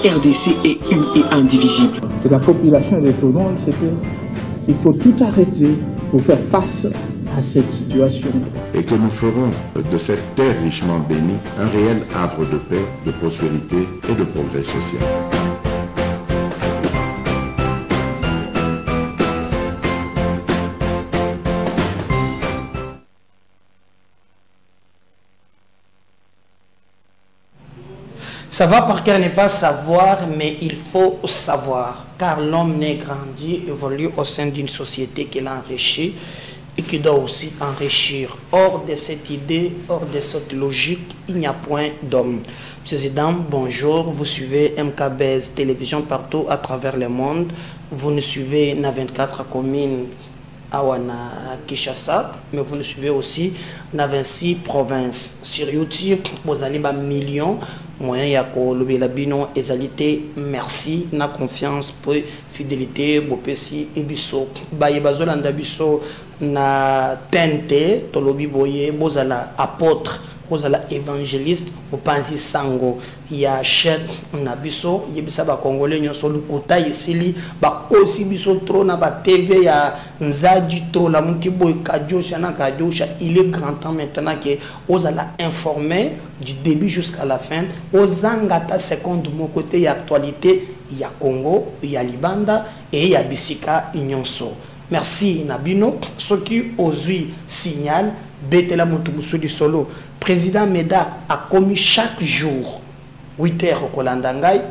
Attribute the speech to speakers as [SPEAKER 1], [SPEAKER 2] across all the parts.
[SPEAKER 1] RDC est une et indivisible.
[SPEAKER 2] Et la population de Tonon, c'est qu'il faut tout arrêter pour faire face à cette situation.
[SPEAKER 3] Et que nous ferons de cette terre richement bénie un réel havre de paix, de prospérité et de progrès social.
[SPEAKER 4] Ça va par cœur ne pas savoir, mais il faut savoir. Car l'homme né grandi, évolue au sein d'une société qui l'enrichit et qui doit aussi enrichir. Hors de cette idée, hors de cette logique, il n'y a point d'homme. Messieurs et dames, bonjour. Vous suivez MKBS Télévision partout à travers le monde. Vous nous suivez dans 24 communes à Kinshasa, mais vous nous suivez aussi dans 26 provinces. Sur YouTube, vous allez à millions. Moyen ya ko lobela bino ezalité merci na confiance pour fidélité bopesi ebiso baye bazolanda biso na tente to lobi boye bozala apôtre bozala évangéliste opanzi sango ya chef na biso yebisa ba congolais nyonso lukuta isili ba kosi biso trop na ba TV ya nzadi trop la muki boy kadjosha na kadjosha. Il est grand temps maintenant que ozala informé du début jusqu'à la fin ozangata seconde mon côté ya actualité ya Congo ya Libanda et ya Bisika nyonso. Merci Nabino ce qui ozui signal betela mutubusu di solo. Président Meda a commis chaque jour 8h au Kolandangai,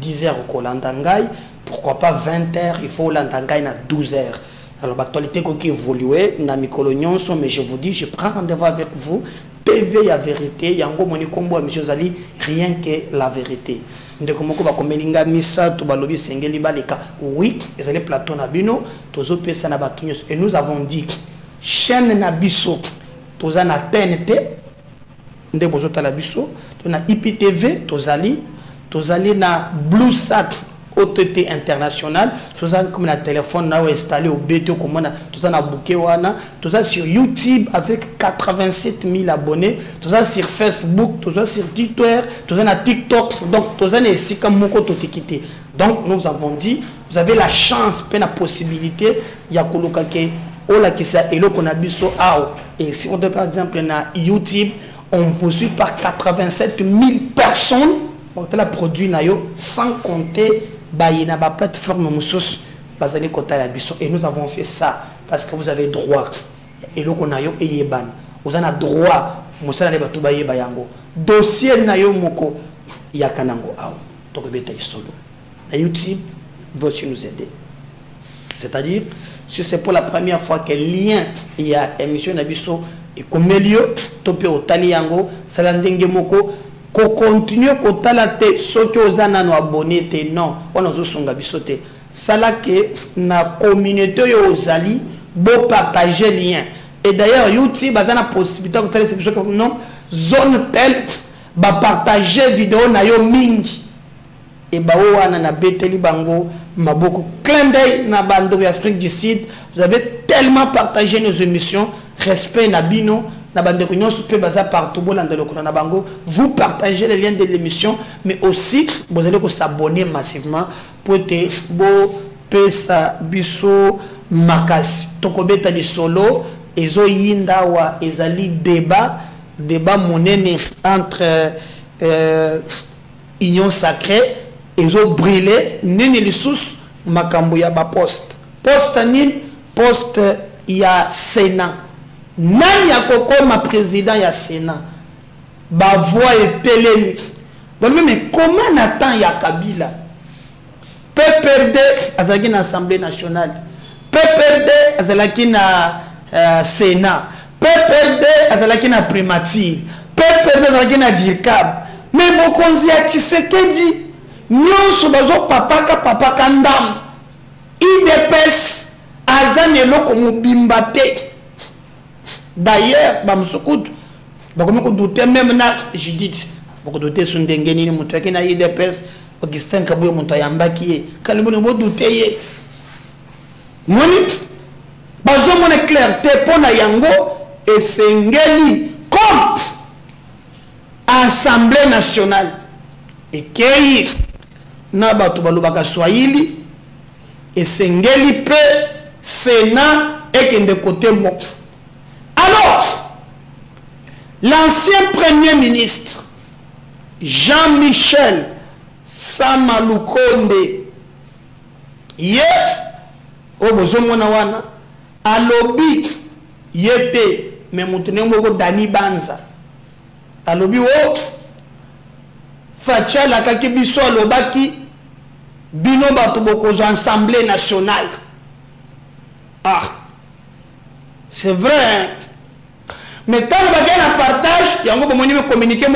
[SPEAKER 4] 10h au Kolandangai, pourquoi pas 20h, il faut au Landangai à 12h. Alors l'actualité qui évolue, mais je vous dis, je prends rendez-vous avec vous, TV la vérité, yango moni kombo à monsieur Zali, rien que la vérité. Ndekomoko ba komelinga misa to balobi sengeli baleka. Oui, ezali plateau na bino, tozo pesa na batunyo et nous avons dit chaîne na biso, toza na TNT nde bozo tala biso to na IPTV tozali na BlueSat OTT international tozali comme na téléphone na installé au BT comme na tozali na bouquet wana tozali sur YouTube avec 87 000 abonnés tozali sur Facebook tozali sur Twitter tozali na TikTok donc tozali na esika moko totikité. Donc nous avons dit vous avez la chance pe na possibilité ya koluka ke ola kisa eloko na biso aw et si on donne par exemple na YouTube on vous suit par 87 000 personnes la produit nayo sans compter bayina ba plateforme musus bazali kota la biso et nous avons fait ça parce que vous avez droit et loko nayo eyeban vous avez droit musala ne batu baye bayango dossier nayo moko yakanango aw to ko beta solo na YouTube vous nous aider c'est-à-dire si c'est pour la première fois que lien il y a émission nabiso et comme lieu topé au taliango salandenge moko ko continuer ko talate soki ozana no abonné te non on ozo songa bisote sala que na communauté yo ozali bo partager lien et d'ailleurs YouTube bazana possibilité ko tala biso non zone telle ba partager vidéo na yo mingi et ba wana na beteli bango maboko clin d'œil na bando d'Afrique du Sud. Vous avez tellement partagé nos émissions. Respect Nabino, Nabandeko Nyonso pe baza partout bolanda lokona na bango. Vous partagez les liens de l'émission, mais aussi vous allez vous abonner massivement pour te bo pesa biso makasi. Tokobeta di solo ezo yinda wa ezali débat monene entre union sacrée ezo brûler nini lisusu makambo ya ba poste nini poste ya Sénat. Nani a kokoma président ya Sénat ba voix et télé. Mais comment Nathan ya Kabila PPRD azaki na Assemblée nationale, PPRD azalaki na Sénat, PPRD azalaki na primature, PPRD azalaki na DIRCAB, mais mokonzi ya Tshisekedi nyonso bazo papaka ndam IDPS azane loko mobimba te. D'ailleurs bamsukutu bakomeko douter même na Judith bako douter sundenge nini mutu yake na IDPS Augustin Kabuye mutu yambaki ye kalibone bo douter ye moni bazo mona clarté pona yango esengeli comme Assemblée nationale et qui na bato balobaka Swahili esengeli pe Sénat ekende côté moko. Alors l'ancien premier ministre Jean-Michel Samalukonde ye obozomona wana alobi yete me mutune moko Dani Banza alobi o Fachala kaki biso alobaki bino bato bokozo Assemblée nationale. Ah, c'est vrai hein? Mais quand on va un partage, il y a un communiqué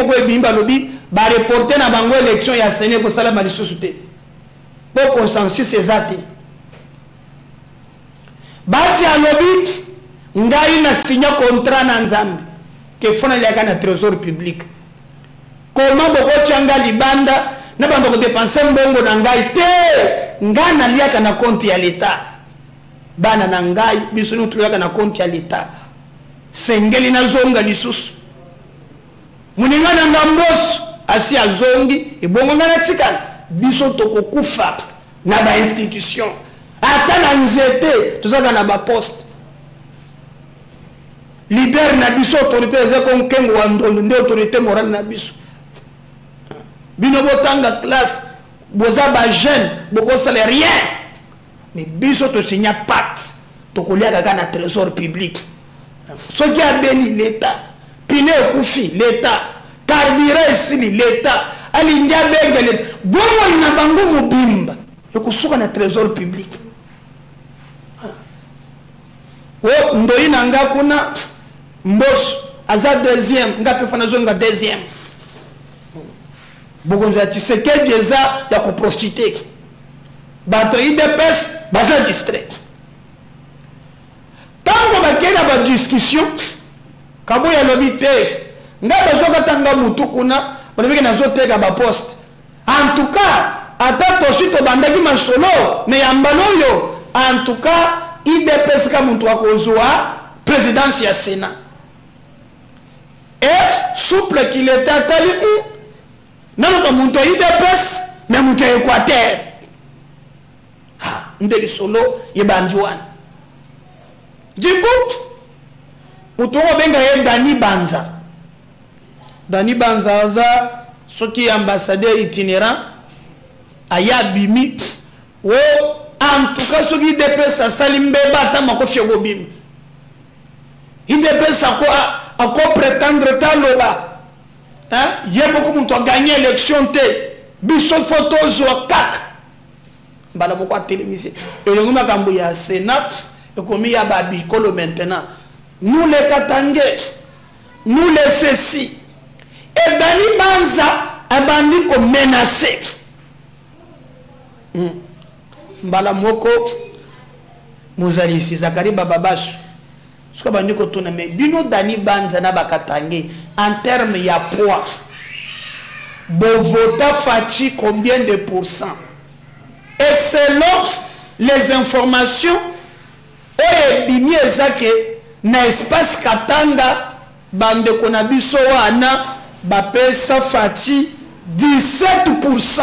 [SPEAKER 4] va reporter na bango élection ya Sénat pour ça la malisusuté. Pour consensus exact. Bati a lobby ngai na signé contrat na Nzambe que fona liaka na trésor public. Comment boko changa libanda na bando ko dépenser mbongo na ngai te ngana liaka na compte ya l'état. Bana na ngai biso nous liaka na compte ya l'état. Sengeli na zonga lisusu muninga na ngambos asi azongi ebongo ngana tikala biso tokokufa na ba institution ata na nzete tozaka na ba poste leader na biso autorité ezako nkengo wa ndondo nde autorité morale na biso bino botanga classe boza ba jeune boko sala rien mais biso to signa pacte tokolia kaka na trésor public. Ce qui a béni l'État, Pine Koufi, l'État, Carburant ici, l'État, Alindia Bengel, bon, il n'a pas de bimba, et qu'on soit dans le trésor public. Oh, Ndoyi Nanga Kuna, Mbos, Aza deuxième, Nga Pefanazonga deuxième. Bogonza, tu sais que Jésus a profité. Bato IDPS, Baza distrait. Tant que vous avez une discussion, quand vous avez l'obité, vous avez mutukuna, vous avez un poste. En tout cas, attends aussi to bandaki masolo, mais yambaloyo, en tout cas, IDPS ka muntu akozwa présidence ya Sénat. Et souple qu'il était atali non non muntu IDPS, mais muntu Équateur. Ah, ndeli solo yebandiwana. Du coup, pour tout le monde, Dani Banza. Dani Banza, ce qui est ambassadeur itinérant, Aya Bimi, ou en tout cas, ce qui dépêche à Salimbe Batamako Fiogobim. Il dépêche à quoi prétendre Taloba. Il y a beaucoup de gens qui ont gagné l'élection. Biso photos ou kak. Balamoko a télévisé. Et le moment où il y a Sénat, et comme il y a Babikolo maintenant, nous les Katangé, nous les ceci. Et Dani Banza a bandi comme menacé. Mbalamoko, Mouzali, Zakari Bababasu. Ce que bandi ko tona mais bino Dani Banza na bakatangé en termes ya poids. Bovota Fati combien de pourcents? Et selon les informations, oye bimi ezake na espace Katanga bande konabiso wana bapesa Fati 17%.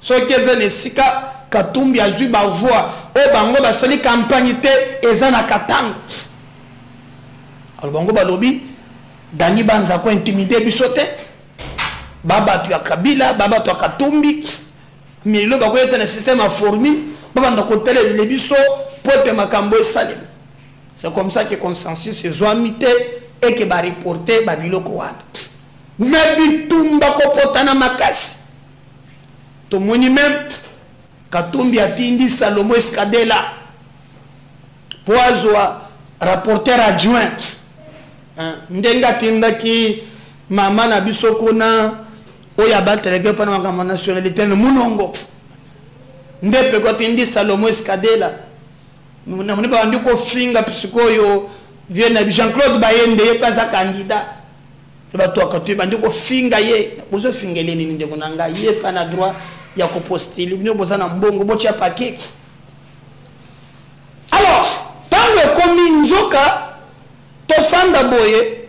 [SPEAKER 4] Ce qui est le sika Katumbi azui ba voix o bango ba soli campagne te ezana Katanga. Alors bango ba lobi Dani Banza ko intimider bisote baba tu Kabila baba tu Katumbi mais le bago est un système à fourmi. C'est comme ça que le consensus est zoamité et que va reporter Babilo Kouad. Mais Bitumba Kopotana Makas. Tout le monde même, Katumbi a Tindi Salomo Escadela, Poazoa, rapporteur adjoint. Ndenga Tindaki, Maman Abisokona, Oya Balterege Panama nationalité, le Munongo. Ndepe kwa tindi Salomo Escadela mune ba ndiko finga psikoyo viena Jean-Claude Bayende ye pas candidat ba to akatu ba ndiko finga ye bozo fingeleni ndeko nanga ye pa na droit ya ko postuler bino bozana mbongo bocha paquet. Alors tant que comme nzoka to fanda boye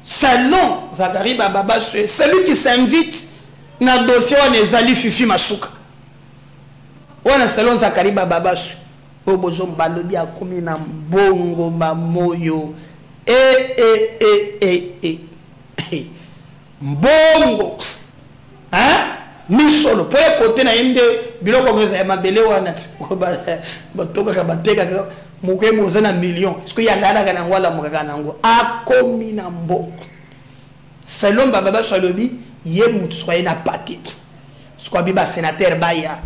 [SPEAKER 4] selon Zakari Bababa celui qui s'invite na dossier wana ezali Fifi Masuka wana salon Zakari Babasu o bozo mbalobi akomi na mbongo mamoyo mbongo hein misolo po côté na inde biloko ngeza mabele wana batoka ka bateka muke moza na million ce que ya ndala kana ngwala mukaka nango akomi na mbongo salon Babasu alobi ye mutu soye na pati soit biba sénateur baya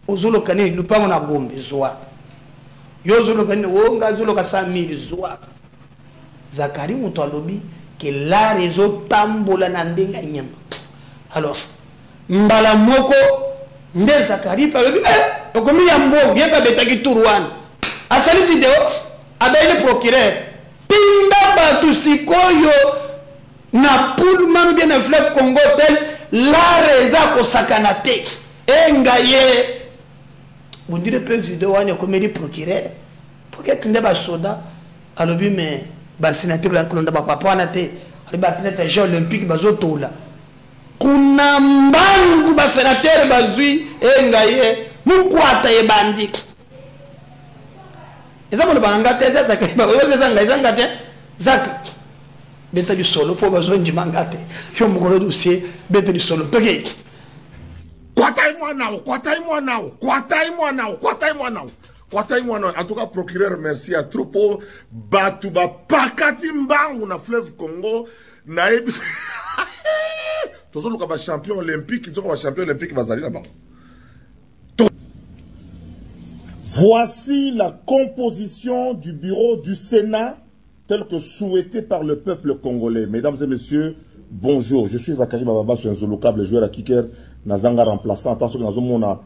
[SPEAKER 4] ozolo kanini lupango na gombe zwa yo zolo kanini wonga zolo ka 100,000 zwa Zakari mutu alobi que la réseau tambola na ndenga nyama alors mbala moko nde Zakari palobi okomi ya mbongo yeba betaki turwana asali video abele procureur tinda batu sikoyo na Pullman bien na fleuve Congo tel la reza ko sakana te engaye bundire président wana comédie procureur pourquoi tinde ba soda alobi mais ba sénateur la kolonda ba papa wana te ali ba athlète jeux olympique bazotola kuna mbangu ba sénateur bazui engaye mukwata ye bandiki ezamolo bananga te ça Zakari ba oyo zanga te zak beta du solo pour besoin de mangate yo mugolo dossier beta du solo toke
[SPEAKER 5] kwataimwa nao en tout cas procureur merci à trop batuba pakati mbangu na fleuve Congo na tozo luka ba champion olympique bazali là-bas. Voici la composition du bureau du Sénat tel que souhaité par le peuple congolais. Mesdames et messieurs, bonjour. Je suis Zakari Babasu, un zolocable joueur à Kiker, Nazanga remplaçant. Attention, Nazomona,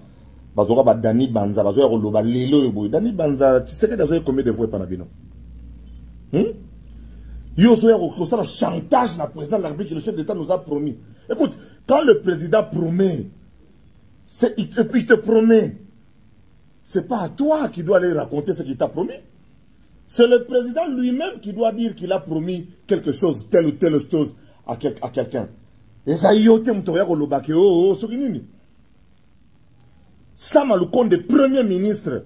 [SPEAKER 5] Bazoga, Dani Banza, Bazoga, Roloba, Lelo, Dani Banza, tu sais que Bazoga, combien de voix Panabino? Yo, ça, le chantage, la présidente de la République, le chef d'État nous a promis. Écoute, quand le président promet, il te promet, c'est pas à toi qui dois aller raconter ce qu'il t'a promis. C'est le président lui-même qui doit dire qu'il a promis quelque chose, telle ou telle chose à quelqu'un. Et ça y est, Sam Aloukonde des premiers ministres.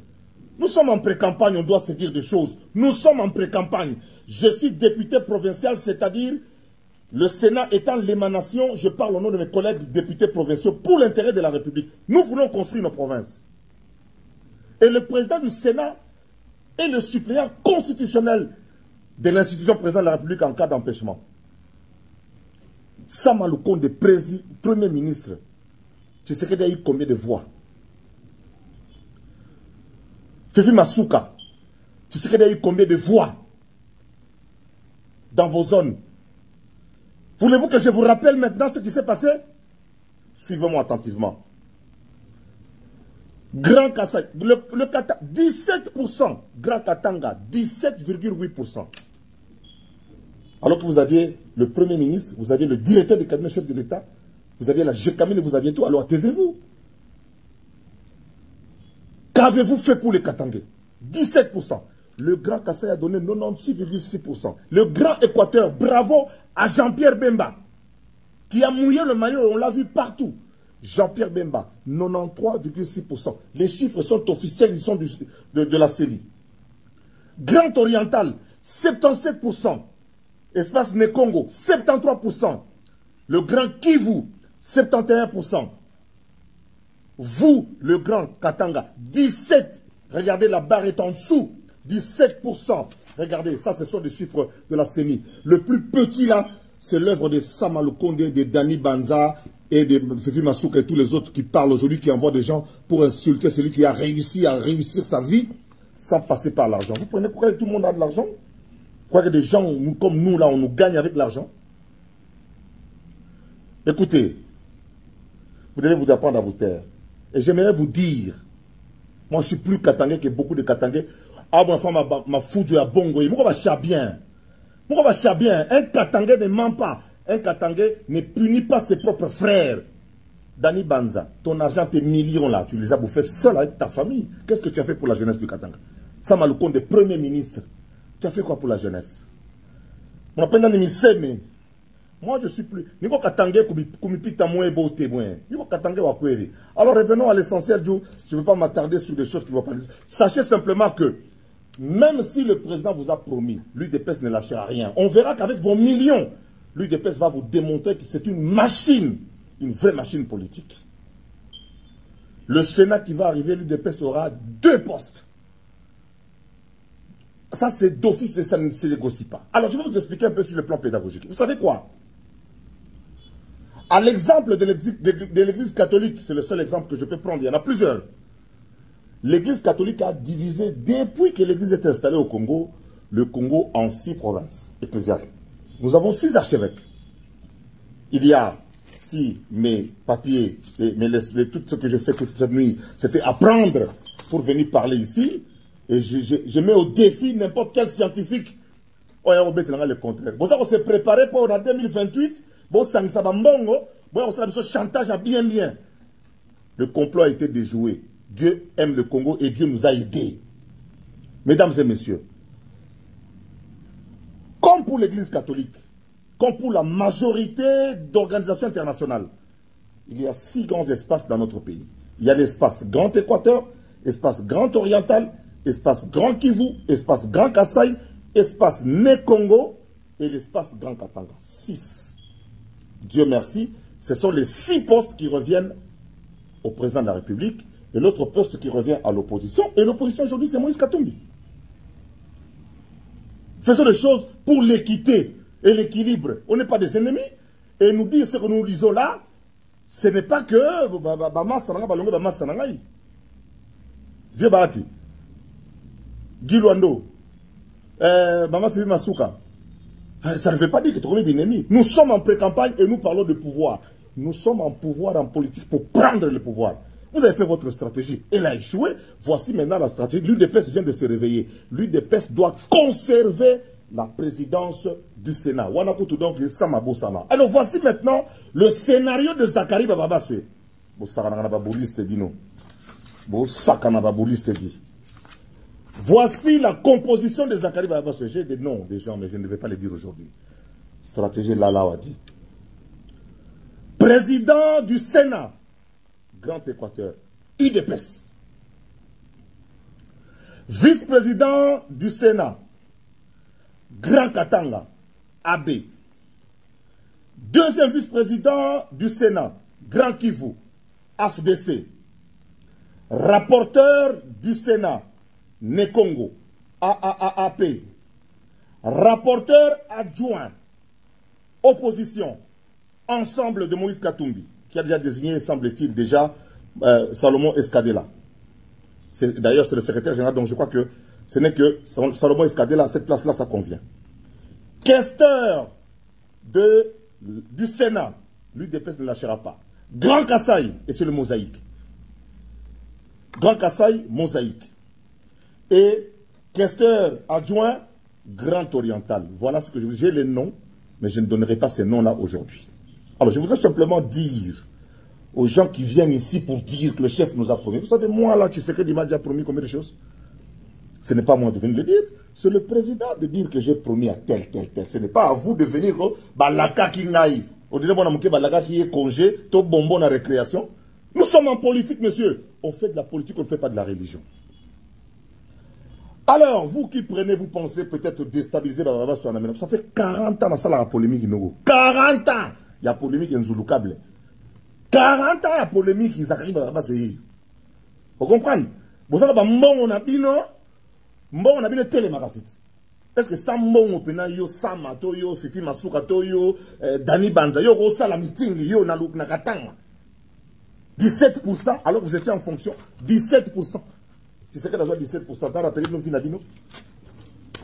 [SPEAKER 5] Nous sommes en pré-campagne, on doit se dire des choses. Nous sommes en pré-campagne. Je suis député provincial, c'est-à-dire le Sénat étant l'émanation, je parle au nom de mes collègues députés provinciaux pour l'intérêt de la République. Nous voulons construire nos provinces. Et le président du Sénat est le suppléant constitutionnel de l'institution président de la République en cas d'empêchement. Sam Aloukonde, premier ministre, tu sais qu'il y a eu combien de voix? Fifi Masuka, tu sais qu'il y a eu combien de voix dans vos zones? Voulez-vous que je vous rappelle maintenant ce qui s'est passé? Suivez-moi attentivement. Grand Kassai, le 17%, Grand Katanga, 17,8%. Alors que vous aviez le Premier ministre, vous aviez le directeur du cabinet chef de l'État, vous aviez la GECAMINE, vous aviez tout, alors taisez-vous. Qu'avez-vous fait pour les Katangais? 17%. Le Grand Kassai a donné 96,6%. Le Grand Équateur, bravo à Jean-Pierre Bemba, qui a mouillé le maillot, on l'a vu partout. Jean-Pierre Bemba, 93,6%. Les chiffres sont officiels, ils sont de la CENI. Grand Oriental, 77%. Espace Nekongo, 73%. Le Grand Kivu, 71%. Vous, le Grand Katanga, 17%. Regardez, la barre est en dessous. 17%. Regardez, ça, ce sont des chiffres de la CENI. Le plus petit, là, c'est l'œuvre de Sam Aloukonde, de Dani Banza et de Fifi Masuka et tous les autres qui parlent aujourd'hui, qui envoient des gens pour insulter celui qui a réussi à réussir sa vie sans passer par l'argent. Vous prenez pourquoi tout le monde a de l'argent? Pourquoi que des gens comme nous, là, on nous gagne avec l'argent? Écoutez, vous devez vous apprendre à vous taire. Et j'aimerais vous dire, moi je suis plus katangais que beaucoup de katangais. Ah, ma femme m'a foutu à bongo. Moi, va chabien. Moi, va chabien. Un katangais ne ment pas. Un katangais ne punit pas ses propres frères. Dani Banza, ton argent, tes millions là, tu les as bouffés seul avec ta famille. Qu'est-ce que tu as fait pour la jeunesse du Katanga? Sam Aloukonde, Premier ministre. Tu as fait quoi pour la jeunesse? On appelle dans les mais Moi, je suis plus. Alors, revenons à l'essentiel. Je ne veux pas m'attarder sur des choses qui vont pas. Sachez simplement que, même si le président vous a promis, l'UDPS ne lâchera rien. On verra qu'avec vos millions, l'UDPS va vous démontrer que c'est une machine, une vraie machine politique. Le Sénat qui va arriver, l'UDPS aura 2 postes. Ça, c'est d'office et ça ne se négocie pas. Alors, je vais vous expliquer un peu sur le plan pédagogique. Vous savez quoi? À l'exemple de l'Église catholique, c'est le seul exemple que je peux prendre, il y en a plusieurs. L'Église catholique a divisé, depuis que l'Église est installée au Congo, le Congo en 6 provinces ecclésiales. Nous avons 6 archevêques. Il y a, si mes papiers, tout ce que je fais toute cette nuit, c'était apprendre pour venir parler ici, et je mets au défi n'importe quel scientifique. Oh, on va le contraire. Bon, ça, on s'est préparé pour en 2028. Bon, ça ne s'abat mbongo. Bon, on s'est chantage à bien. Le complot a été déjoué. Dieu aime le Congo et Dieu nous a aidés. Mesdames et messieurs, comme pour l'Église catholique, comme pour la majorité d'organisations internationales, il y a 6 grands espaces dans notre pays. Il y a l'espace Grand Équateur, espace Grand Oriental, espace Grand Kivu, espace Grand Kasaï, espace Né-Congo et l'espace Grand Katanga. 6. Dieu merci, ce sont les 6 postes qui reviennent au président de la République et l'autre poste qui revient à l'opposition. Et l'opposition aujourd'hui, c'est Moïse Katumbi. Faisons des choses pour l'équité et l'équilibre. On n'est pas des ennemis. Et nous dire ce que nous lisons là, ce n'est pas que Vieux Bahati, Guy Luando, Mama Fibi Masuka. Ça ne veut pas dire que tu es ennemi. Nous sommes en pré-campagne et nous parlons de pouvoir. Nous sommes en pouvoir en politique pour prendre le pouvoir. Vous avez fait votre stratégie. Elle a échoué. Voici maintenant la stratégie. L'UDPS vient de se réveiller. L'UDPS doit conserver la présidence du Sénat. Alors voici maintenant le scénario de Zakari Bababaswe. Voici la composition de Zakari Bababaswe. J'ai des noms des gens, mais je ne vais pas les dire aujourd'hui. Stratégie Lala Wadi. Président du Sénat, Grand Équateur, UDPS. Vice-président du Sénat, Grand Katanga, AB. Deuxième vice-président du Sénat, Grand Kivu, AFDC. Rapporteur du Sénat, Né-Congo, AAAP. Rapporteur adjoint, opposition, Ensemble de Moïse Katumbi, qui a déjà désigné, semble-t-il, déjà Salomon Escadela. D'ailleurs, c'est le secrétaire général, donc je crois que ce n'est que Salomon Escadela, cette place-là, ça convient. Questeur du Sénat, l'UDPS ne lâchera pas. Grand Kasaï, et c'est le mosaïque. Grand Kasaï, mosaïque. Et questeur adjoint, Grand Oriental. Voilà ce que je vous dis. J'ai les noms, mais je ne donnerai pas ces noms-là aujourd'hui. Alors, je voudrais simplement dire aux gens qui viennent ici pour dire que le chef nous a promis. Vous savez, moi, là, tu sais que m'a déjà promis combien de choses? Ce n'est pas moi de venir le dire. C'est le président de dire que j'ai promis à tel. Ce n'est pas à vous de venir, balaka qui n'aille. On dirait, bon, balaka qui est congé, tout bonbon à récréation. Nous sommes en politique, monsieur. On fait de la politique, on ne fait pas de la religion. Alors, vous qui prenez, vous pensez peut-être déstabiliser la Baba sur la. Ça fait 40 ans dans ça, la polémique. 40 ans! Il y a polémique en Zouloukable. 40 ans, il y a polémique, ils arrivent là-bas, c'est. Vous comprenez? Vous savez, on a bien télémagasit. Est-ce que ça m'on pena yo sama to yo Fifi Masuka to yo Dani Banza yo go sala meeting yo na Katanga. 17% alors que vous étiez en fonction. 17%. Tu sais que dans 17%, t'as rappelé nous finadino.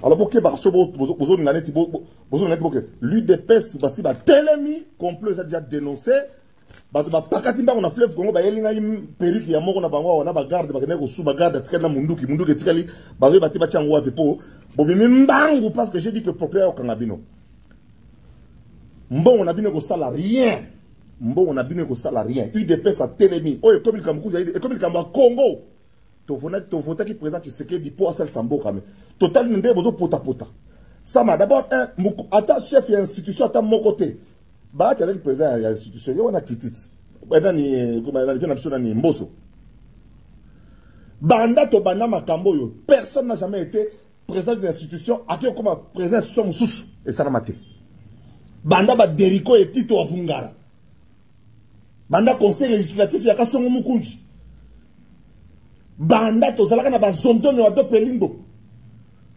[SPEAKER 5] Alors pour que l'UDPS va telemi complot a déjà dénoncé. Pakatimba on a fleuve Congo ba yelinga perruque ya moko na bango on a ba garde ba keneko sous ba garde tikala munduki tikali ba zo ba tiba chango pepo bobimi mbangu parce que j'ai dit que propriétaire au Kangabino. Mbon on a bino ko sala rien. Mbon on a bino ko sala rien. UDPS a telemi. Oh comme il Kambuku et comme il Kamba Congo. To voter qui présente ce qui dit pour celle sambo quand même. Total n'inde bozo pota. Ça m'a d'abord un atta chef et institution à mon côté. Bah, tu as le président, il y a l'institution, il y a un activité. Ni Mboso. Banda to banda makambo yo. Personne n'a jamais été président d'une institution. Aki comme président de sous et ça n'a maté. Banda ba deriko et Tito Afungara. Banda conseil législatif ya kasongo mukunji. Banda to zalaka na ba zondo ne do pelingo.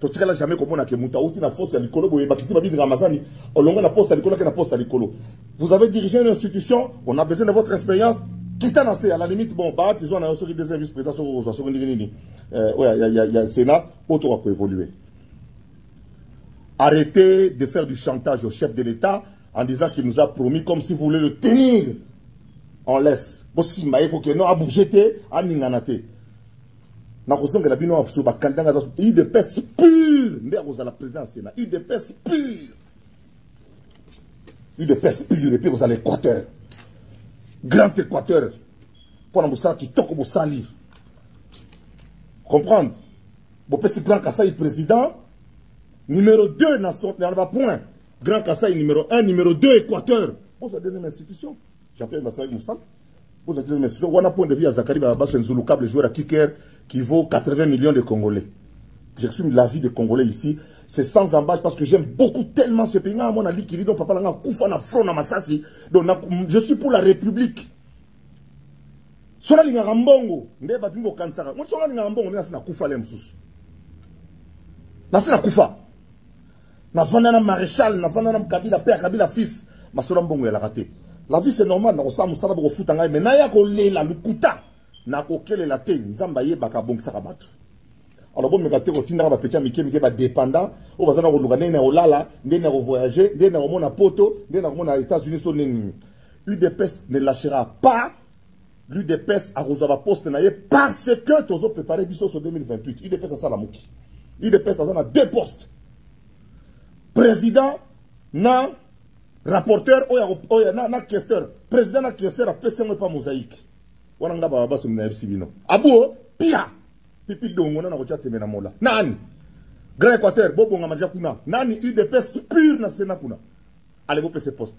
[SPEAKER 5] To tikala jamais comme on a que muta uti na force ya likolo boye bakiti ba bidra mazani olonga na poste likolo na poste likolo. Vous avez dirigé une institution, on a besoin de votre expérience. Quitte à la limite, bon, bah, ils ont un deuxième vice-président sur il y a le Sénat, pour évoluer. Arrêtez de faire du chantage au chef de l'État en disant qu'il nous a promis comme si vous voulez le tenir. On laisse. Il de peste pure. Il de peste pure. Il de peste pure. Et puis vous allez l'Équateur. Grand Équateur. Pour nous qui toque au salir. Comprendre. Bon, petit Grand Kassai président. Numéro 2 dans son point. Grand Kassai numéro 1, numéro 2 Équateur. Bon, c'est la deuxième institution. Jean-Pierre Massari Moussa. Bon, c'est la deuxième institution. On a point de vue à Zakari Babas, un Zouloukab, le joueur à kicker qui vaut 80 millions de Congolais. J'exprime la vie des Congolais ici. C'est sans embâche parce que j'aime beaucoup tellement ce pays. Mon ali qui dit donc papa langa koufa na front na masasi. Donc je suis pour la République. Sona linga rambongo nde ba bingo kansara. Mo sona linga rambongo nde na koufa le msusu. Na sina koufa. Na fanda na maréchal, na fanda na Kabila père, Kabila fils. Ma sona mbongo ya la raté. La vie c'est normal na ko musala ko futa ngai mais na ya ko lela lukuta. Na ko kelela te nzamba yebaka bongisa ka batu. Alors bon, mais quand tu as un petit Mickey dépendant, on va dire que on voyager, on va poto, on va aux États-Unis. L'UDPS ne lâchera pas. L'UDPS a Rosava Poste parce que tu as préparé Bissos en 2028. l'UDPS a ça la mouki. L'UDPS a 2 postes. Président, na rapporteur, na questeur. Président, na questeur, après c'est pas mosaïque. On a un baba sur le Sibino. Abou, pia. Pipi dongo na kocha temena mola. Nani? Grand Équateur, bobo nga maja kuna. Nani UDPS pure na Sénat kuna. Allez vous pese poste.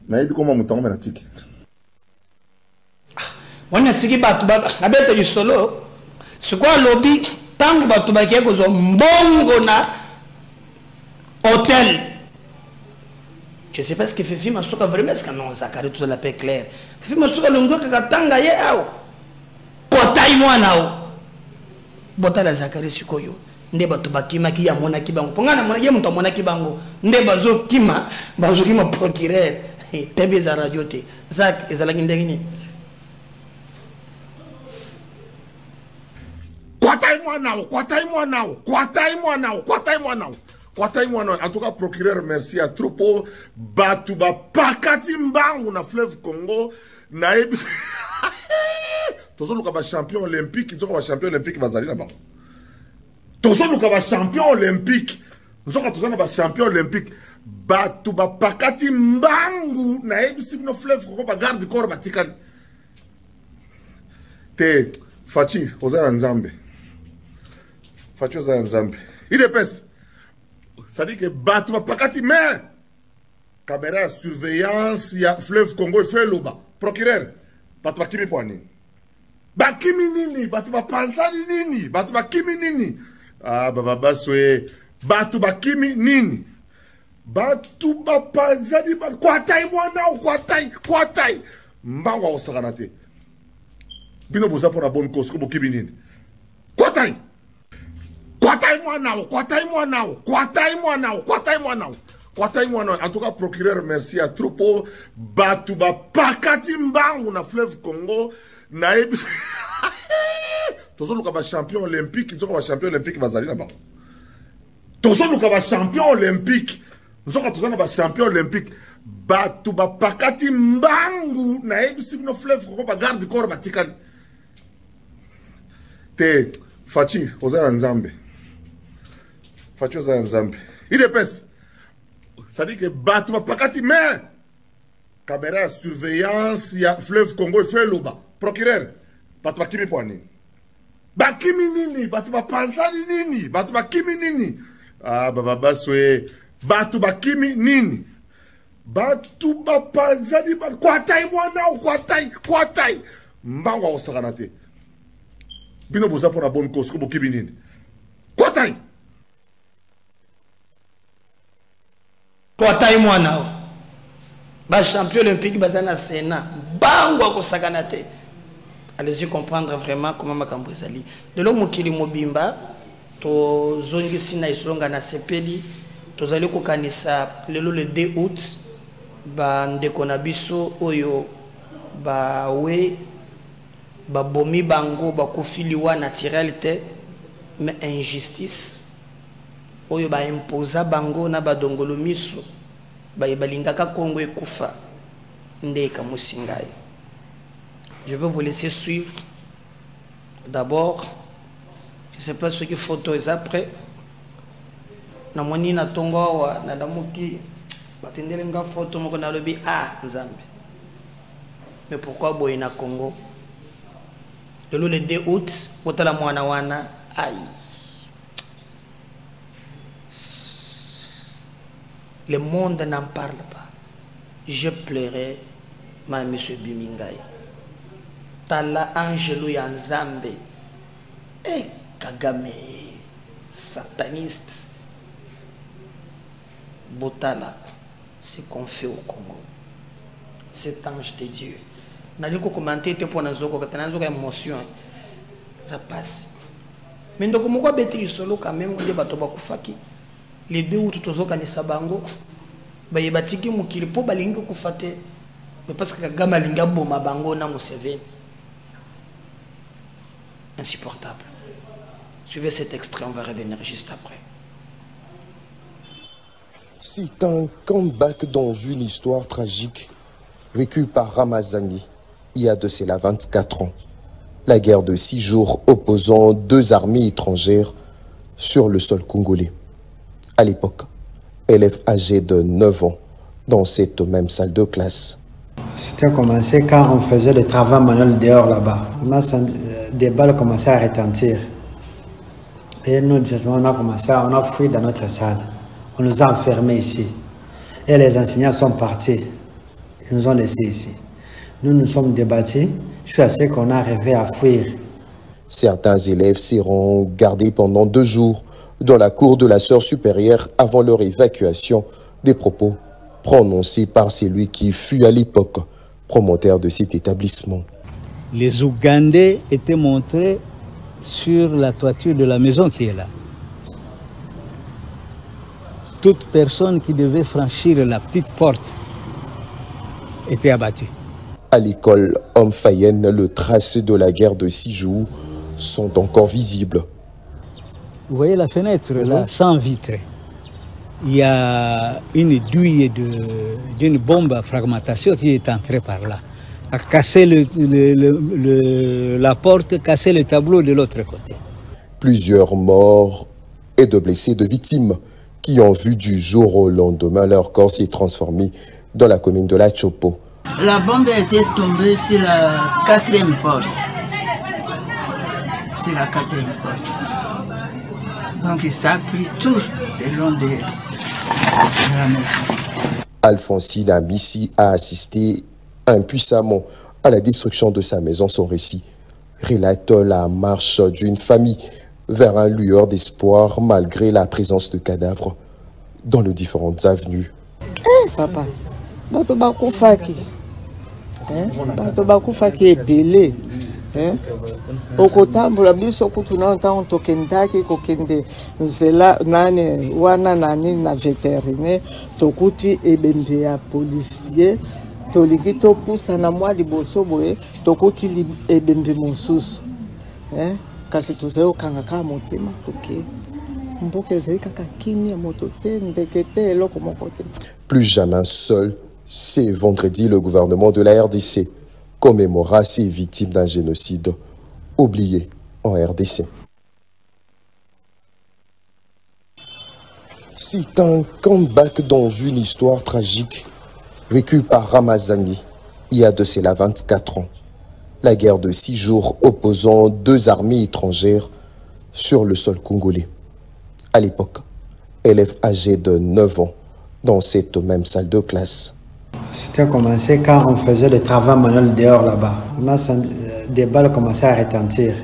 [SPEAKER 5] Na yebi koma mutango mena tiki.
[SPEAKER 4] Wana tiki batu baba, abete du solo. C'est quoi lobby tangu batu ba kieko zo mbongo na hôtel. Je sais pas ce que fait Fima Souka vraiment est-ce que non Zakari tout la paix claire. Fima Souka longo kakatanga ye ao. Kotai mwanao bota la Zakari sikoyo nde batu bakima ki ya mona kibango pongana mona ye mtu mona kibango nde bazo kima procureur tebe za radio te zak ezala nginde ngini
[SPEAKER 5] Kwatai mwanao en tout cas procureur merci à trop batu ba pakati mbangu na fleuve Congo na Tozo luka champion olympique, ils ont champion olympique bazali là-bas. Tozo luka champion olympique, ils ont champion olympique. Batu ba pakati mbangu na ebisi no fleuve ko ba garde corps batikani. Te Fachi oza nzambe. Fachi oza nzambe. Il dépêche. Ça dit que batu ba pakati mais caméra surveillance ya fleuve Congo fait loba. Procureur, batu ba kimi poani. Bakimi nini, batu ba pansani nini, batu ba kimi nini. Ah, baba baswe, batu ba kimi nini. Batu ba pansani, kwatai mwanao, kwatai. Mbangwa osaganate. Bino boza pour la bonne cause, kubo kimi nini. Kwatai mwanao. En tout cas, procureur, merci à trop. Batu ba pakati mbangu na fleuve Congo. Naïb Tozo luka champion olympique, ils ont champion olympique bazali là-bas. Tozo luka champion olympique, ils ont champion olympique. Batu ba pakati mbangu naïb si no fleuve ko ba garde corps batikani. Te Fachi oza nzambe. Fachi oza nzambe. Il dépêche. Ça dit que batu ba pakati mais caméra surveillance ya fleuve Congo fait loba. Procureur, batu bakimi poani. Bakimi nini, batu bapansani nini, batu bakimi nini. Ah, baba baswe, Batu bakimi nini? Batu bapanzani kwatai mwana kwatai. Mbango osakanate. Bino boza pour la bonne cause ko bokibi nini? Kwatai.
[SPEAKER 4] Kwatai mwana. Ba champion olympique bazana Sénat. Bango kosakanate. Allez-y comprendre vraiment comment makambo ezali. De lo mokili mobimba to zongi sina isolonga na sepeli tozali kokanisa lelo le 2 août ba ndeko na biso oyo ba we ba bomi bango ba kofiliwa naturalité mais injustice oyo ba imposa bango na ba dongolo miso ba balingaka Kongo ekufa ndeka musingai. Je vais vous laisser suivre. D'abord, je ne sais pas ce qu'il faut tous après. Na moni na tongo wa na damuki batendele nga photo moko na lobi nzambe. Mais pourquoi boy na Congo? Le 2 août, otala mwana wana le monde n'en parle pas. Je pleurais ma monsieur Bimingai. Tala Angelo Yanzambe Kagame sataniste. Botala, c'est qu'on fait au Congo. Cet ange de Dieu. N'allez pas commenter pour nous avoir émotion. Ça passe. Mais donc pourquoi bêter solo quand même on dit bato bakufaki. Les 2 août tozoka ne sabango. Ba yebatiki mukili po balingi kufate. Mais parce que Kagame linga boma bango na Museveni. Insupportable. Suivez cet extrait, on va revenir juste après.
[SPEAKER 6] C'est un comeback dans une histoire tragique vécue par Ramazani il y a de cela 24 ans. La guerre de 6 jours opposant 2 armées étrangères sur le sol congolais. À l'époque, élève âgé de 9 ans dans cette même salle de classe.
[SPEAKER 7] C'était commencé quand on faisait le travail manuel dehors là-bas. Des balles commençaient à retentir. Et nous, on a fui dans notre salle. On nous a enfermés ici. Et les enseignants sont partis. Ils nous ont laissés ici. Nous nous sommes débattus jusqu'à ce qu'on a arrivé à fuir.
[SPEAKER 6] Certains élèves seront gardés pendant 2 jours dans la cour de la sœur supérieure avant leur évacuation. Des propos prononcés par celui qui fut à l'époque promoteur de cet établissement.
[SPEAKER 8] Les Ougandais étaient montrés sur la toiture de la maison qui est là. Toute personne qui devait franchir la petite porte était abattue.
[SPEAKER 6] À l'école Homme Fayenne, le tracé de la guerre de 6 jours sont encore visibles.
[SPEAKER 8] Vous voyez la fenêtre là, sans vitre. Il y a une douille d'une bombe à fragmentation qui est entrée par là. A cassé la porte, cassé le tableau de l'autre côté.
[SPEAKER 6] Plusieurs morts et de blessés de victimes qui ont vu du jour au lendemain leur corps s'est transformé dans la commune de La Chopo.
[SPEAKER 9] La bombe était tombée sur la 4e porte. Sur la 4e porte. Donc ça a pris tout le long de la maison.
[SPEAKER 6] Alphonsine Abissi a assisté impuissamment à la destruction de sa maison. Son récit relate la marche d'une famille vers un lueur d'espoir malgré la présence de cadavres dans les différentes avenues.
[SPEAKER 10] Papa, bato bakufaki. Bato bakufaki ebele. Okotambula biso kutuna ntango tokendaki kokende nzela nani wana nani na vétérinaire tokuti ebembe ya policier tolingi topusa na mwa liboso boye tokuti ebembe mosusu kasi tozali okanga kaka motema toke mboka ezali kaka kimia moto te ndeke te eloko moko te.
[SPEAKER 6] Plus jamais seul, c'est vendredi le gouvernement de la RDC commémora ces victimes d'un génocide oublié en RDC. C'est un comeback dans une histoire tragique vécue par Ramazani il y a de cela 24 ans. La guerre de 6 jours opposant 2 armées étrangères sur le sol congolais. À l'époque, élève âgé de 9 ans dans cette même salle de classe.
[SPEAKER 7] C'était commencé quand on faisait le travail manuel dehors là-bas. On a senti des balles commençaient à retentir.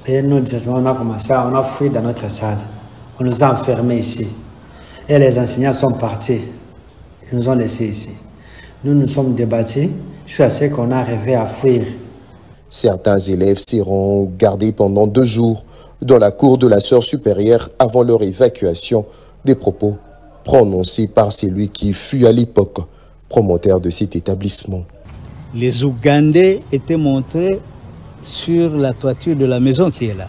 [SPEAKER 7] Et nous, on a fui dans notre salle. On nous a enfermés ici. Et les enseignants sont partis. Ils nous ont laissés ici. Nous nous sommes débattus jusqu'à ce qu'on a arrivé à fuir.
[SPEAKER 6] Certains élèves seront gardés pendant 2 jours dans la cour de la sœur supérieure avant leur évacuation, des propos prononcés par celui qui fut à l'époque promoteur de cet établissement.
[SPEAKER 8] Les Ougandais étaient montrés sur la toiture de la maison qui est là.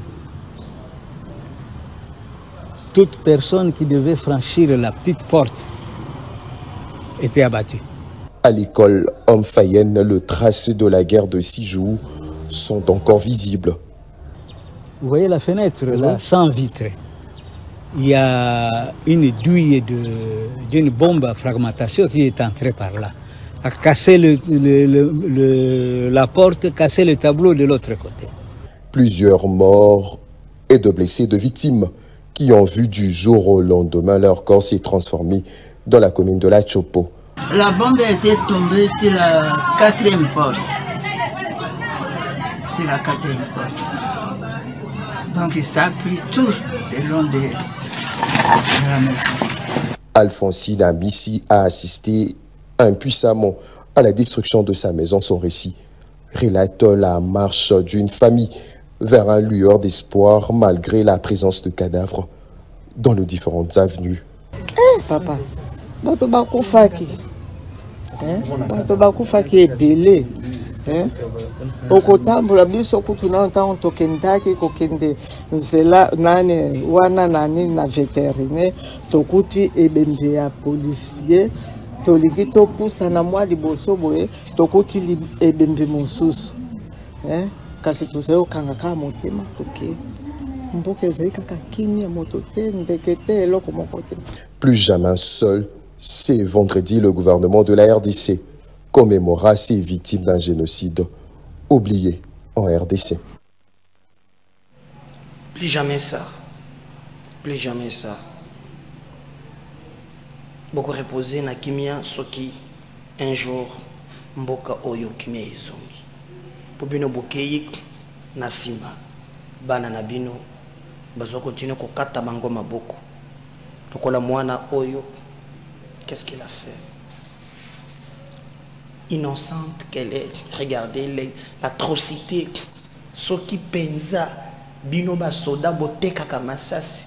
[SPEAKER 8] Toute personne qui devait franchir la petite porte était abattue.
[SPEAKER 6] À l'école Omfayenne, les traces de la guerre de 6 jours sont encore visibles.
[SPEAKER 8] Vous voyez la fenêtre là, sans vitre. Il y a une douille d'une bombe à fragmentation qui est entrée par là, a cassé la porte, cassé le tableau de l'autre côté.
[SPEAKER 6] Plusieurs morts et de blessés de victimes qui ont vu du jour au lendemain leur corps s'est transformé dans la commune de La Chopo.
[SPEAKER 9] La bombe était tombée sur la 4e porte. Sur la 4e porte. Donc ça a pris tout le long de la maison.
[SPEAKER 6] Alphonsine Abissi a assisté impuissamment à la destruction de sa maison. Son récit relate la marche d'une famille vers un lueur d'espoir malgré la présence de cadavres dans les différentes avenues.
[SPEAKER 10] Papa, bato bakufaki. Bato bakufaki ebele. Okotambola biso kutuna ntango tokendaki kokende nzela nani wana nani na vétérinaire tokuti ebembe ya policier tolingi topusa na mwa liboso boye tokuti ebembe mosusu kasi tozali okanga kaka motema toke mboka ezali kaka kimia moto te ndeke te eloko moko te.
[SPEAKER 6] Plus jamais seul, c'est vendredi le gouvernement de la RDC commémora ces victimes d'un génocide oublié en RDC.
[SPEAKER 4] Plus jamais ça. Plus jamais ça. Beaucoup reposé na kimia soki un jour mboka oyo kimia ezongi. Po bino bokeyi na sima bana na bino bazo continuer kokata bango maboko. Lokola mwana oyo qu'est-ce qu'il a fait? Innocente qu'elle est, regardez l'atrocité. Soki penza bino ba soda boteka kamasasi.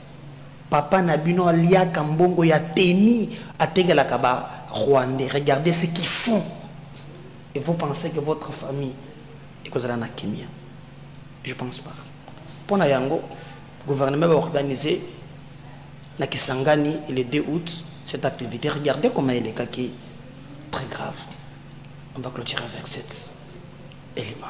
[SPEAKER 4] Papa na bino alia kambongo ya teni ategela kaba Rwandais. Regardez ce qu'ils font. Et vous pensez que votre famille est kozala na kimia? Je pense pas. Pour na yango, le gouvernement va organiser na Kisangani le 2 août cette activité. Regardez comment elle est qui est très grave. On va clôturer avec cet élément.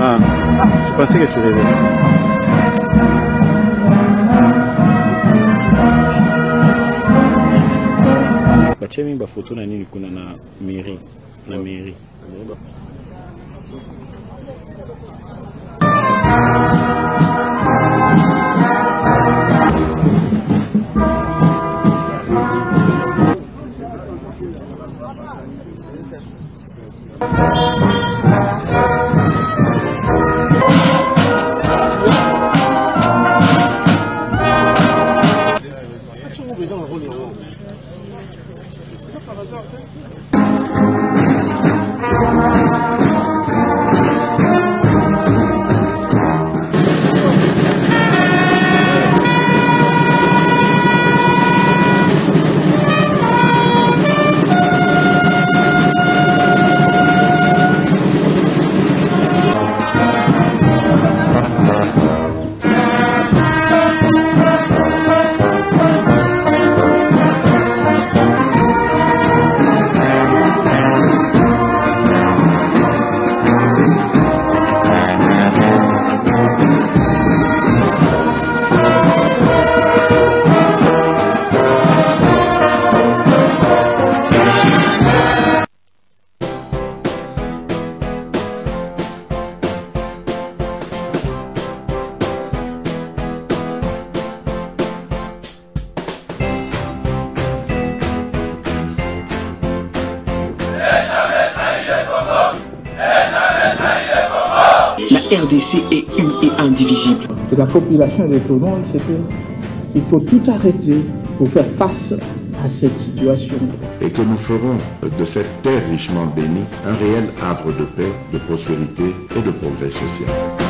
[SPEAKER 2] Ah, je pensais que tu rêvais. Batia mingi photo na nini kuna na mairie
[SPEAKER 1] La RDC est une et indivisible.
[SPEAKER 2] Et la population est au monde, c'est qu'il faut tout arrêter pour faire face à cette situation.
[SPEAKER 3] Et que nous ferons de cette terre richement bénie un réel havre de paix, de prospérité et de progrès social.